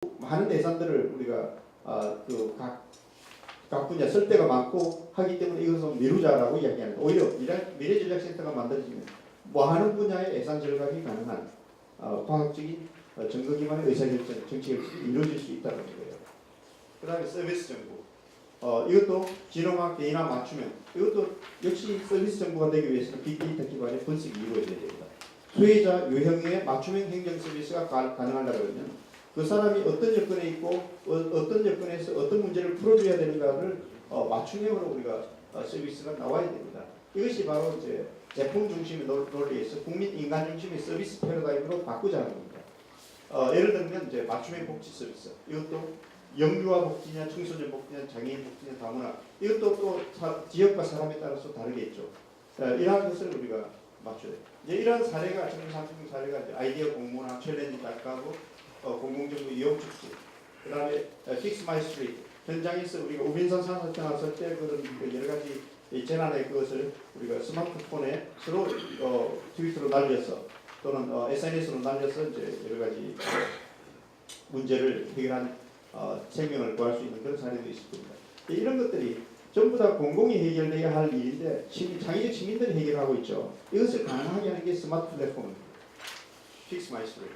많은 예산들을 우리가 각 분야 쓸 데가 많고 하기 때문에 이것은 미루자라고 이야기합니다. 오히려 미래전략센터가 만들어지면 많은 분야의 예산 절감이 가능한 과학적인 증거 기반의 의사결정, 정치결정이 이루어질 수 있다는 거예요. 그 다음에 서비스 정보. 이것도 진흥학, 개인화, 맞춤형. 이것도 역시 서비스 정보가 되기 위해서는 빅데이터 기반의 분석이 이루어져야 됩니다. 소유자 유형의 맞춤형 행정 서비스가 가능하려면 그 사람이 어떤 여건에 있고 어떤 여건에서 어떤 문제를 풀어줘야 되는가를 맞춤형으로 우리가 서비스가 나와야 됩니다. 이것이 바로 이제 제품 중심의 논리에서 국민 인간 중심의 서비스 패러다임으로 바꾸자는 겁니다. 예를 들면 이제 맞춤형 복지 서비스. 이것도 영유아 복지냐, 청소년 복지냐, 장애인 복지냐, 다문화. 이것도 또 지역과 사람에 따라서 다르겠죠. 이러한 것을 우리가 맞춰야 돼요. 이제 이런 사례가 정부 상품 사례가 이제 아이디어 공모나 챌린지 작가고 공공정보 이용 축소. 그다음에 픽스 마이 스트리트. 현장에서 우리가 우빈선 산사태 나왔을 때 그런 여러 가지 재난의 그것을 우리가 스마트폰에 서로 트위터로 날려서 또는 SNS로 날려서 이제 여러 가지 문제를 해결한 생명을 구할 수 있는 그런 사례도 있을 겁니다. 이런 것들이 전부 다 공공이 해결돼야 할 일인데 창의적 시민들이 해결하고 있죠. 이것을 가능하게 하는 게 스마트 플랫폼입니다. 픽스 마이 스트리트.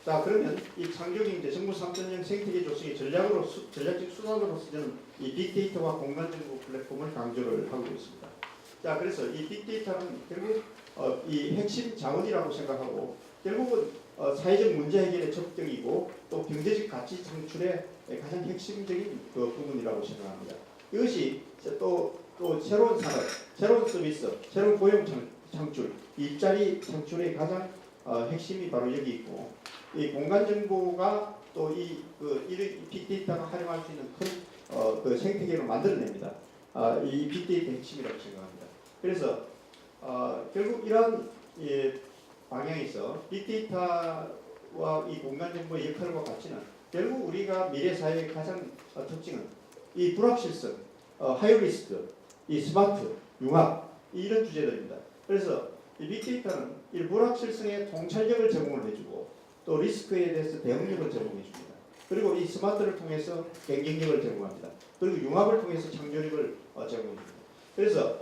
자, 그러면 이 창조경제 정부 3.0 생태계 조성의 전략적 수단으로 쓰는 이 빅데이터와 공간정보 플랫폼을 강조를 하고 있습니다. 자, 그래서 이 빅데이터는 결국 이 핵심 자원이라고 생각하고 결국은 사회적 문제 해결의 척도이고 또 경제적 가치 창출의 가장 핵심적인 그 부분이라고 생각합니다. 이것이 또 새로운 산업, 새로운 서비스, 새로운 고용 창출, 일자리 창출의 가장 핵심이 바로 여기 있고, 이 공간 정보가 또 이 빅데이터가 활용할 수 있는 큰 그 생태계를 만들어냅니다. 이 빅데이터 핵심이라고 생각합니다. 그래서 결국 이런 방향에서 빅데이터와 이 공간 정보의 역할과 가치는 결국 우리가 미래 사회의 가장 특징은 이 불확실성, 하이리스크, 이 스마트, 융합 이런 주제들입니다. 그래서 이 빅데이터는 이 불확실성에 통찰력을 제공을 해주고 또 리스크에 대해서 대응력을 제공해 줍니다. 그리고 이 스마트를 통해서 경쟁력을 제공합니다. 그리고 융합을 통해서 창조력을 제공해 줍니다. 그래서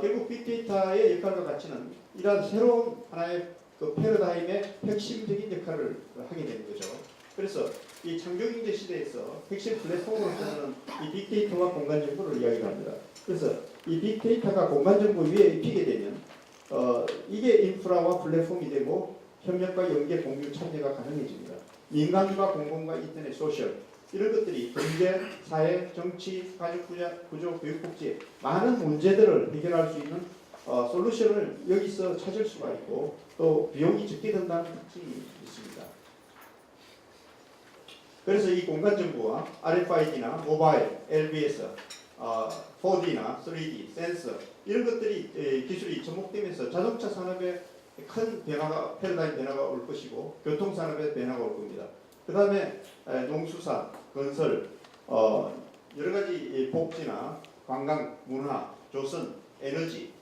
결국 빅데이터의 역할과 가치는 이러한 새로운 하나의 그 패러다임의 핵심적인 역할을 하게 되는 거죠. 그래서 이 창조경제 시대에서 핵심 플랫폼으로 쓰는 이 빅데이터와 공간정보를 이야기합니다. 그래서 이 빅데이터가 공간정보 위에 입히게 되면 이게 인프라와 플랫폼이 되고 협력과 연계, 공유, 참여가 가능해집니다. 민간과 공공과 인터넷, 소셜 이런 것들이 경제, 사회, 정치, 가족 구조, 교육복지 많은 문제들을 해결할 수 있는 솔루션을 여기서 찾을 수가 있고 또 비용이 적게 든다는 특징이 있습니다. 그래서 이 공간정보와 RFID나 모바일, LBS, 4D나 3D, 센서 이런 것들이 기술이 접목되면서 자동차 산업에 큰 변화가 패러다임 변화가 올 것이고 교통산업에 변화가 올 겁니다. 그 다음에 농수산, 건설, 여러 가지 복지나 관광, 문화, 조선, 에너지,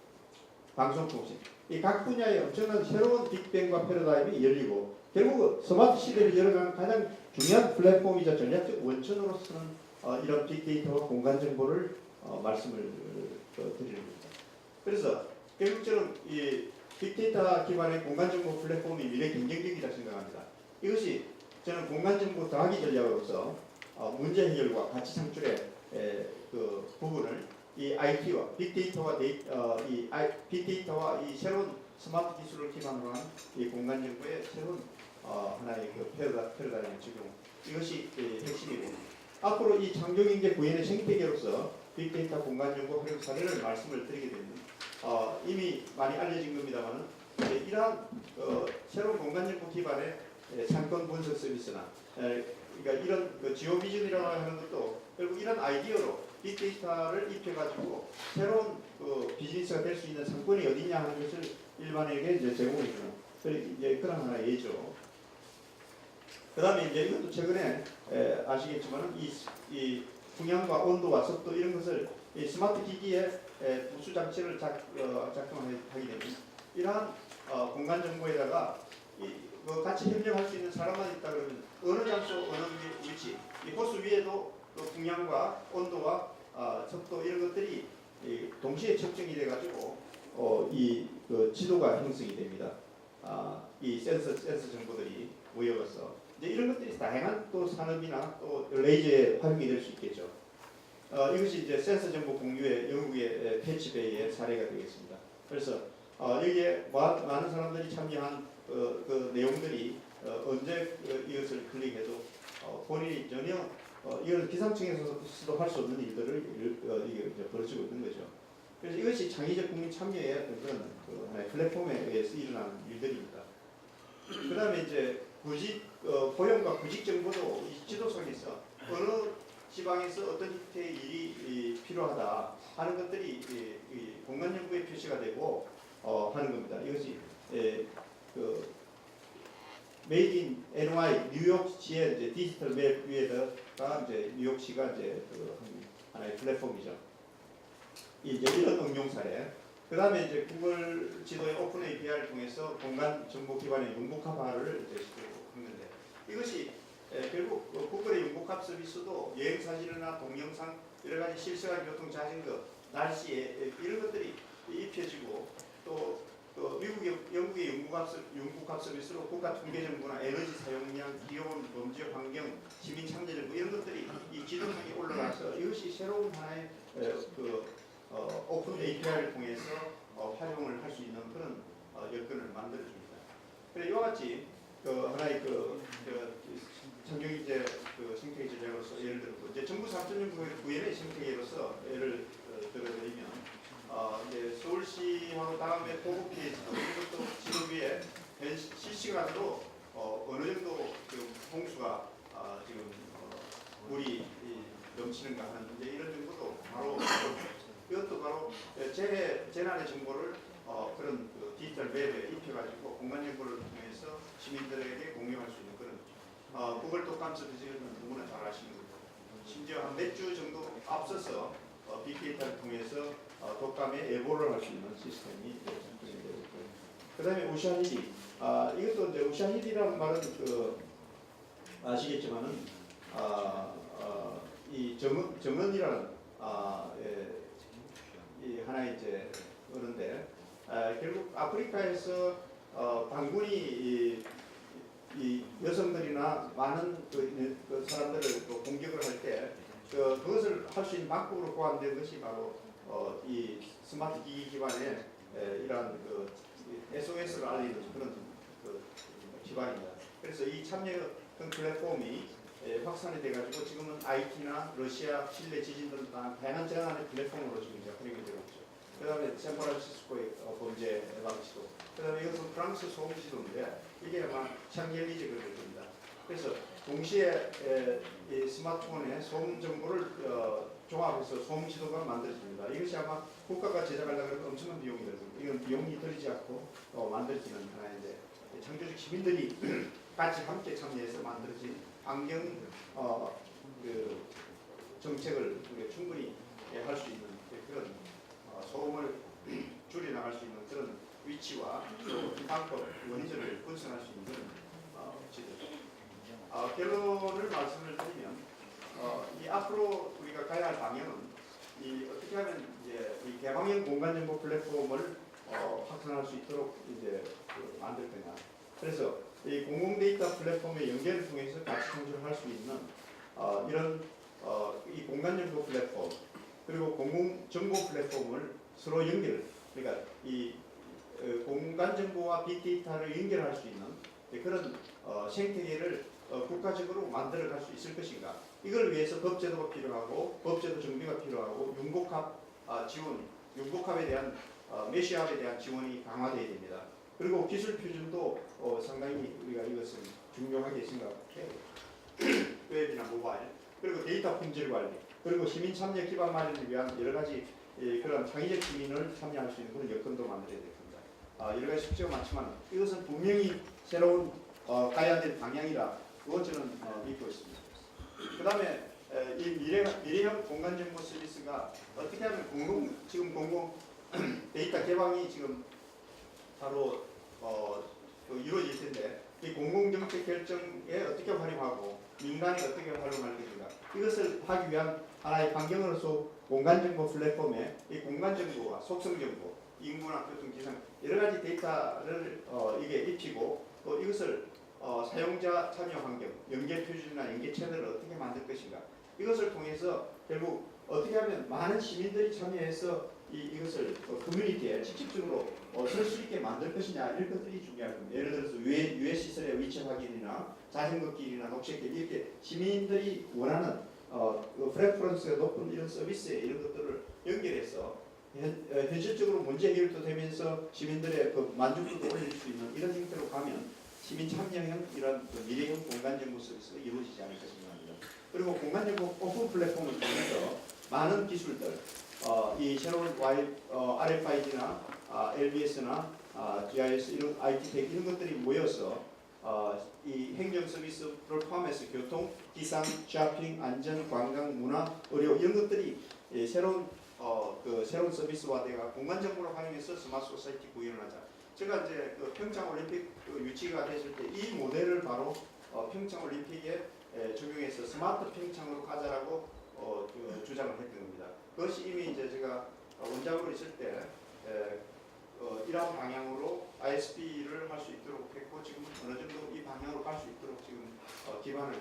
방송통신 이 각 분야의 엄청난 새로운 빅뱅과 패러다임이 열리고 결국 스마트 시대를 열어가는 가장 중요한 플랫폼이자 전략적 원천으로서는 이런 빅데이터와 공간정보를 말씀을 드리는 겁니다. 그래서 결국적으로 이 빅데이터 기반의 공간정보 플랫폼이 미래 경쟁력이라 생각합니다. 이것이 저는 공간정보 더하기 전략으로서 문제 해결과 가치 창출의 그 부분을 이 IT와 빅데이터와 빅데이터와 이 새로운 스마트 기술을 기반으로 한 이 공간정보의 새로운 하나의 그 패러다임의 적용 이것이 핵심이고 앞으로 이 창조경제 구현의 생태계로서 빅데이터 공간정보 활용 사례를 말씀을 드리게 되면 이미 많이 알려진 겁니다만 이러한 새로운 공간정보 기반의 상권 분석 서비스나 그러니까 이런 그 지오비전이라고 하는 것도 결국 이런 아이디어로 빅데이터를 입혀가지고 새로운 그 비즈니스가 될 수 있는 상권이 어디냐 하는 것을 일반에게 이제 제공해주는 이제 그런 하나의 예죠. 그 다음에 이제 이것도 최근에 아시겠지만 이 풍향과 온도와 습도 이런 것을 이 스마트 기기에 부수 장치를 작동하게 되면 이러한 공간 정보에다가 같이 협력할 수 있는 사람만 있다 그러면 어느 장소 어느 위치 이 호수 위에도 그 풍량과 온도와 습도 이런 것들이 동시에 측정이 돼가지고 그 지도가 형성이 됩니다. 이 센서 정보들이 모여서 이제 이런 것들이 다양한 또 산업이나 또 레이저에 활용이 될 수 있겠죠. 이것이 이제 센서 정보 공유의 영국의 패치베이의 사례가 되겠습니다. 그래서 여기에 많은 사람들이 참여한 그 내용들이 언제 이것을 클릭해도 본인이 전혀 이걸 기상청에서도 할 수 없는 일들을 이게 이제 벌어지고 있는 거죠. 그래서 이것이 창의적 국민 참여의 어떤 그런 하나의 플랫폼에 의해서 일어나는 일들입니다. 그 다음에 이제 고용과 구직 정보도 이 지도상에서 어느 지방에서 어떤 형태의 일이 필요하다 하는 것들이 이 공간 연구에 표시가 되고 하는 겁니다. 이것이 그 메이드 인 NY 뉴욕시의 이제 디지털 맵 위에다가 이제 뉴욕시가 이제 그 하나의 플랫폼이죠. 이제 이런 응용 사례. 그 다음에 이제 구글 지도의 오픈 API를 통해서 공간 정보 기반의 융복합화를 이제 시도했는데 이것이 결국 구글의 융복합 서비스도 여행 사진이나 동영상 여러 가지 실시간 교통 자전거 날씨 이런 것들이 입혀지고 또 영국의 융복합 서비스로 국가 통계 정보나 에너지 사용량, 기온, 범죄 환경, 시민 참여 정보 이런 것들이 이 지도상에 올라가서 이것이 새로운 하나의 오픈 API를 통해서 활용을 할 수 있는 그런 여건을 만들어줍니다. 그래 이와 같이 하나의 청정기제 생태계 전략으로서 예를 들고 이제 정부 3.0 구현의 생태계로서 예를 들어드리면 이제 서울시하고 다음에 고급피해지도 이것도 지도 위에 실시간으로 어느 정도 지금 홍수가 지금 물이 넘치는가 하는 이제 이런 정보도 바로 이것도 바로 재난의 정보를 그런 디지털 맵에 입혀가지고 공간 정보를 통해서 시민들에게 공유할 수 있는 그런 구글 독감 서비스는 누구나 잘 아시는 거죠. 심지어 한 몇 주 정도 앞서서 빅데이터를 통해서 독감의 예보를 할 수 있는 시스템이 작동이 되고 있고요. 그 다음에 우샤히디 이것도 이제 우샤히디라는 말은 아시겠지만은 이 정은이라는 이 하나의 이제 그런데 결국 아프리카에서 반군이 이 여성들이나 많은 그 사람들을 공격을 할 때 그것을 할 수 있는 방법으로 고안된 것이 바로 이 스마트 기기 기반의 이러한 SOS를 알리는 그런 기반입니다. 그래서 이 참여 플랫폼이 확산이 돼가지고 지금은 IT나 러시아, 칠레 지진 등 다양한 재난의 플랫폼으로 지금 이제 활용이 되고 있죠. 그 다음에 샌프란시스코의 범죄 예방지도, 그 다음에 이것은 프랑스 소음지도인데 이게 아마 샹젤리제 그럴 겁니다. 그래서 동시에 이 스마트폰에 소음 정보를 종합해서 소음 지도가 만들어집니다. 이것이 아마 국가가 제작하려고 하면 엄청난 비용이 들고 이건 비용이 들지 않고 만들어지는 하나의 이제 창조적 시민들이 같이 함께 참여해서 만들어진 환경 정책을 충분히 할 수 있는 그런 소음을 줄여나갈 수 있는 그런 위치와 또 방법, 원인을 분석할 수 있는 그런 지도죠. 결론을 말씀을 드리면 이 앞으로 우리가 가야 할 방향은 어떻게 하면 이제 이 개방형 공간정보 플랫폼을 확산할 수 있도록 이제 만들 거냐. 그래서 이 공공 데이터 플랫폼의 연계를 통해서 가치 창출을 할 수 있는 이런 이 공간정보 플랫폼 그리고 공공정보 플랫폼을 서로 연결, 그러니까 이 공간정보와 빅데이터를 연결할 수 있는 그런 생태계를 국가적으로 만들어갈 수 있을 것인가. 이걸 위해서 법제도가 필요하고 법제도 정비가 필요하고 융복합 지원, 융복합에 대한 메시압에 대한 지원이 강화되어야 됩니다. 그리고 기술 표준도 상당히 우리가 이것을 중요하게 생각해요. 웹이나 모바일, 그리고 데이터 품질 관리, 그리고 시민 참여 기반 마련을 위한 여러 가지 그런 창의적 시민을 참여할 수 있는 그런 여건도 만들어야 될 겁니다. 여러 가지 숙제가 많지만 이것은 분명히 새로운 가야 될 방향이라 그것 저는 믿고 있습니다. 그 다음에 이 미래형 공간정보 서비스가 어떻게 하면 지금 공공 데이터 개방이 지금 바로 이루어질 텐데 이 공공정책 결정에 어떻게 활용하고 민간이 어떻게 활용할 것인가 이것을 하기 위한 하나의 환경으로서 공간정보 플랫폼에 이 공간정보와 속성정보, 인구나 교통, 기상 여러 가지 데이터를 이게 입히고 또 이것을 사용자 참여 환경, 연계 표준이나 연계 채널을 어떻게 만들 것인가 이것을 통해서 결국 어떻게 하면 많은 시민들이 참여해서 이것을 커뮤니티에 직접적으로 쓸 수 있게 만들 것이냐 이런 것들이 중요할 겁니다. 예를 들어서 유해 시설의 위치 확인이나 자전거 길이나 녹색길 이렇게 시민들이 원하는 프레퍼런스가 높은 이런 서비스에 이런 것들을 연결해서 현실적으로 문제 해결도 되면서 시민들의 그 만족도도 올릴 수 있는 이런 형태로 가면 시민 참여형 이런 미래형 공간정보 서비스가 이루어지지 않을까 생각합니다. 그리고 공간정보 오픈 플랫폼을 통해서 많은 기술들 이 새로운 RFID나 LBS나 GIS 이런 IT 텍 이런 것들이 모여서 이 행정 서비스를 포함해서 교통, 기상, 쇼핑, 안전, 관광, 문화, 의료 이런 것들이 새로운 새로운 서비스화되어 공간 정보를 활용해서 스마트 소사이티 구현을 하자. 제가 이제 평창 올림픽 유치가 됐을 때 이 모델을 바로 평창 올림픽에 적용해서 스마트 평창으로 가자라고 주장을 했던 겁니다. 그것이 이미 이제 제가 원장으로 있을 때 이러한 방향으로 ISP를 할 수 있도록 했고 지금 어느 정도 이 방향으로 갈 수 있도록 지금 기반을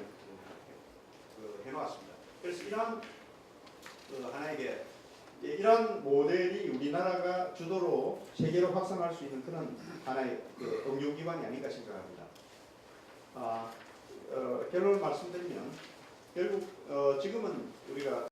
해놓았습니다. 그래서 이러한 하나에게 이런 모델이 우리나라가 주도로 세계로 확산할 수 있는 그런 하나의 응용 기반이 아닌가 생각합니다. 결론을 말씀드리면 결국 지금은 우리가